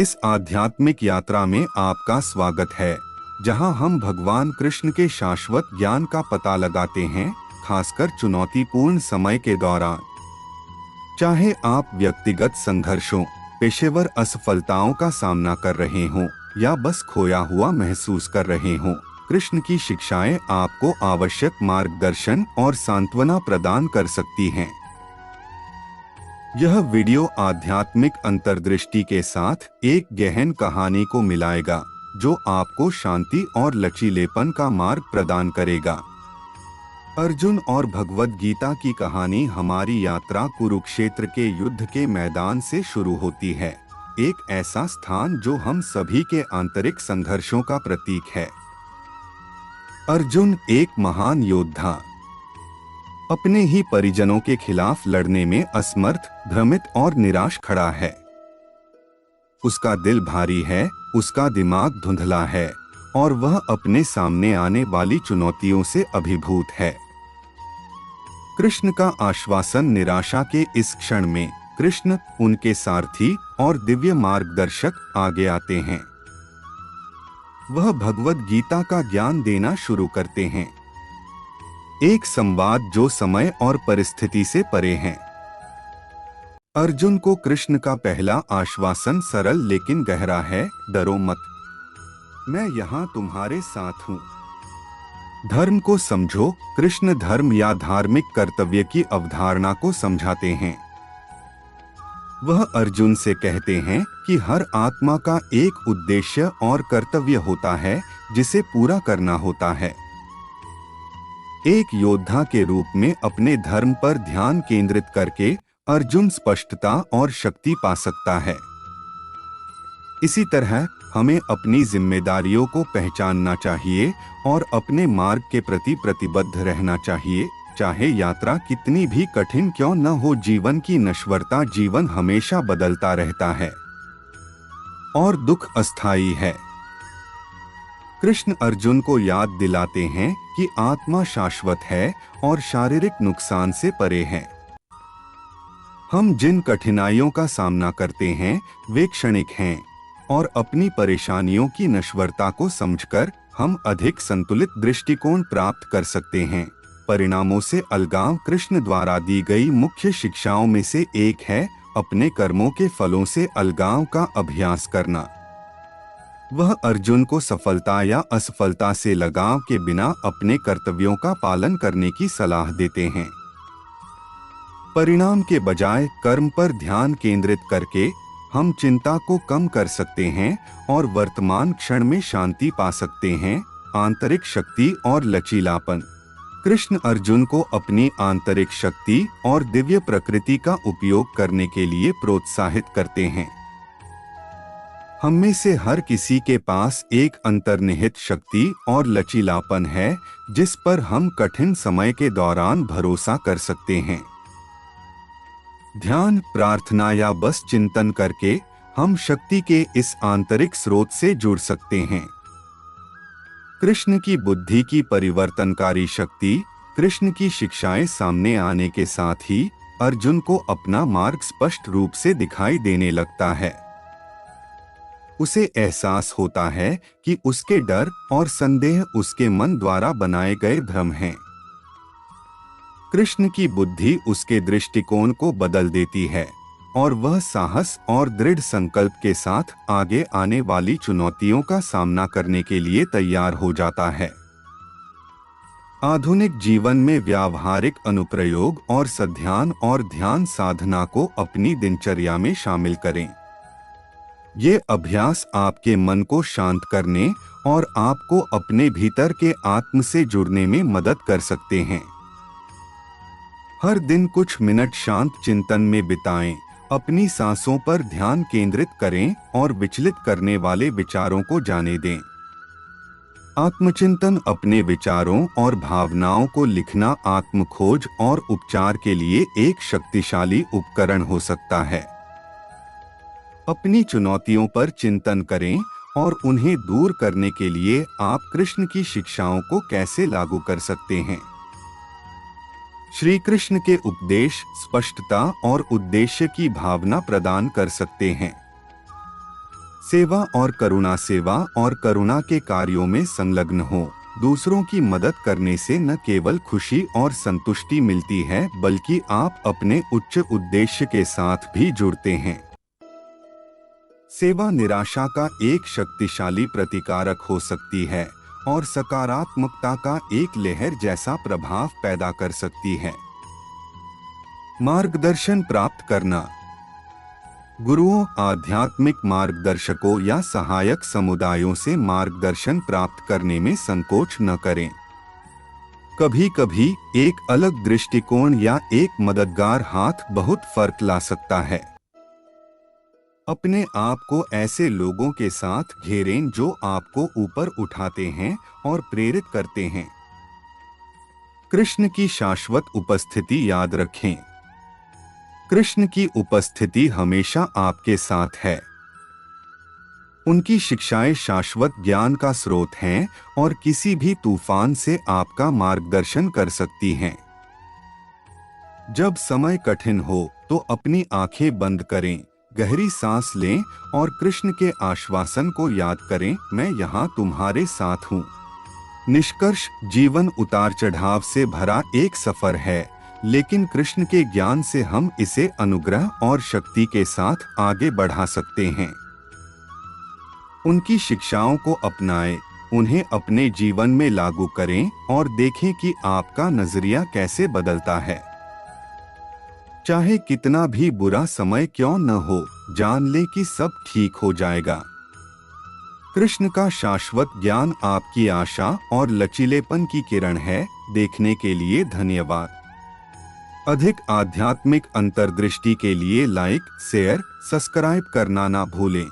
इस आध्यात्मिक यात्रा में आपका स्वागत है, जहां हम भगवान कृष्ण के शाश्वत ज्ञान का पता लगाते हैं, खासकर चुनौतीपूर्ण समय के दौरान। चाहे आप व्यक्तिगत संघर्षों, पेशेवर असफलताओं का सामना कर रहे हों या बस खोया हुआ महसूस कर रहे हों, कृष्ण की शिक्षाएं आपको आवश्यक मार्गदर्शन और सांत्वना प्रदान कर सकती हैं। यह वीडियो आध्यात्मिक अंतर्दृष्टि के साथ एक गहन कहानी को मिलाएगा, जो आपको शांति और लचीलेपन का मार्ग प्रदान करेगा। अर्जुन और भगवद गीता की कहानी हमारी यात्रा कुरुक्षेत्र के युद्ध के मैदान से शुरू होती है, एक ऐसा स्थान जो हम सभी के आंतरिक संघर्षों का प्रतीक है। अर्जुन एक महान योद्धा, अपने ही परिजनों के खिलाफ लड़ने में असमर्थ, भ्रमित और निराश खड़ा है। उसका दिल भारी है, उसका दिमाग धुंधला है और वह अपने सामने आने वाली चुनौतियों से अभिभूत है। कृष्ण का आश्वासन निराशा के इस क्षण में कृष्ण, उनके सारथी और दिव्य मार्गदर्शक आगे आते हैं। वह भगवद गीता का ज्ञान देना शुरू करते हैं, एक संवाद जो समय और परिस्थिति से परे है। अर्जुन को कृष्ण का पहला आश्वासन सरल लेकिन गहरा है, डरो मत, मैं यहाँ तुम्हारे साथ हूँ। धर्म को समझो। कृष्ण धर्म या धार्मिक कर्तव्य की अवधारणा को समझाते हैं। वह अर्जुन से कहते हैं कि हर आत्मा का एक उद्देश्य और कर्तव्य होता है, जिसे पूरा करना होता है। एक योद्धा के रूप में अपने धर्म पर ध्यान केंद्रित करके अर्जुन स्पष्टता और शक्ति पा सकता है। इसी तरह हमें अपनी जिम्मेदारियों को पहचानना चाहिए और अपने मार्ग के प्रति प्रतिबद्ध रहना चाहिए, चाहे यात्रा कितनी भी कठिन क्यों न हो। जीवन की नश्वरता, जीवन हमेशा बदलता रहता है और दुख अस्थायी है। कृष्ण अर्जुन को याद दिलाते हैं कि आत्मा शाश्वत है और शारीरिक नुकसान से परे है। हम जिन कठिनाइयों का सामना करते हैं वे क्षणिक हैं और अपनी परेशानियों की नश्वरता को समझकर हम अधिक संतुलित दृष्टिकोण प्राप्त कर सकते हैं। परिणामों से अलगाव कृष्ण द्वारा दी गई मुख्य शिक्षाओं में से एक है, अपने कर्मों के फलों से अलगाव का अभ्यास करना। वह अर्जुन को सफलता या असफलता से लगाव के बिना अपने कर्तव्यों का पालन करने की सलाह देते हैं। परिणाम के बजाय कर्म पर ध्यान केंद्रित करके हम चिंता को कम कर सकते हैं और वर्तमान क्षण में शांति पा सकते हैं। आंतरिक शक्ति और लचीलापन। कृष्ण अर्जुन को अपनी आंतरिक शक्ति और दिव्य प्रकृति का उपयोग करने के लिए प्रोत्साहित करते हैं। हम में से हर किसी के पास एक अंतर्निहित शक्ति और लचीलापन है, जिस पर हम कठिन समय के दौरान भरोसा कर सकते हैं। ध्यान, प्रार्थना या बस चिंतन करके हम शक्ति के इस आंतरिक स्रोत से जुड़ सकते हैं। कृष्ण की बुद्धि की परिवर्तनकारी शक्ति। कृष्ण की शिक्षाएं सामने आने के साथ ही अर्जुन को अपना मार्ग स्पष्ट रूप से दिखाई देने लगता है। उसे एहसास होता है कि उसके डर और संदेह उसके मन द्वारा बनाए गए भ्रम हैं। कृष्ण की बुद्धि उसके दृष्टिकोण को बदल देती है और वह साहस और दृढ़ संकल्प के साथ आगे आने वाली चुनौतियों का सामना करने के लिए तैयार हो जाता है। आधुनिक जीवन में व्यावहारिक अनुप्रयोग और सध्यान और ध्यान साधना को अपनी दिनचर्या में शामिल करें। ये अभ्यास आपके मन को शांत करने और आपको अपने भीतर के आत्म से जुड़ने में मदद कर सकते हैं। हर दिन कुछ मिनट शांत चिंतन में बिताएं, अपनी सांसों पर ध्यान केंद्रित करें और विचलित करने वाले विचारों को जाने दें। आत्मचिंतन, अपने विचारों और भावनाओं को लिखना आत्मखोज और उपचार के लिए एक शक्तिशाली उपकरण हो सकता है। अपनी चुनौतियों पर चिंतन करें और उन्हें दूर करने के लिए आप कृष्ण की शिक्षाओं को कैसे लागू कर सकते हैं। श्री कृष्ण के उपदेश स्पष्टता और उद्देश्य की भावना प्रदान कर सकते हैं। सेवा और करुणा के कार्यों में संलग्न हो। दूसरों की मदद करने से न केवल खुशी और संतुष्टि मिलती है, बल्कि आप अपने उच्च उद्देश्य के साथ भी जुड़ते हैं। सेवा निराशा का एक शक्तिशाली प्रतिकारक हो सकती है और सकारात्मकता का एक लहर जैसा प्रभाव पैदा कर सकती है। मार्गदर्शन प्राप्त करना। गुरुओं, आध्यात्मिक मार्गदर्शकों या सहायक समुदायों से मार्गदर्शन प्राप्त करने में संकोच न करें। कभी कभी एक अलग दृष्टिकोण या एक मददगार हाथ बहुत फर्क ला सकता है। अपने आप को ऐसे लोगों के साथ घेरें जो आपको ऊपर उठाते हैं और प्रेरित करते हैं। कृष्ण की शाश्वत उपस्थिति याद रखें। कृष्ण की उपस्थिति हमेशा आपके साथ है। उनकी शिक्षाएं शाश्वत ज्ञान का स्रोत हैं और किसी भी तूफान से आपका मार्गदर्शन कर सकती हैं। जब समय कठिन हो तो अपनी आंखें बंद करें, गहरी सांस लें और कृष्ण के आश्वासन को याद करें, मैं यहाँ तुम्हारे साथ हूँ। निष्कर्ष, जीवन उतार चढ़ाव से भरा एक सफर है, लेकिन कृष्ण के ज्ञान से हम इसे अनुग्रह और शक्ति के साथ आगे बढ़ा सकते हैं। उनकी शिक्षाओं को अपनाएं, उन्हें अपने जीवन में लागू करें और देखें कि आपका नजरिया कैसे बदलता है। चाहे कितना भी बुरा समय क्यों न हो, जान ले कि सब ठीक हो जाएगा। कृष्ण का शाश्वत ज्ञान आपकी आशा और लचीलेपन की किरण है। देखने के लिए धन्यवाद। अधिक आध्यात्मिक अंतर्दृष्टि के लिए लाइक, शेयर, सब्सक्राइब करना ना भूलें।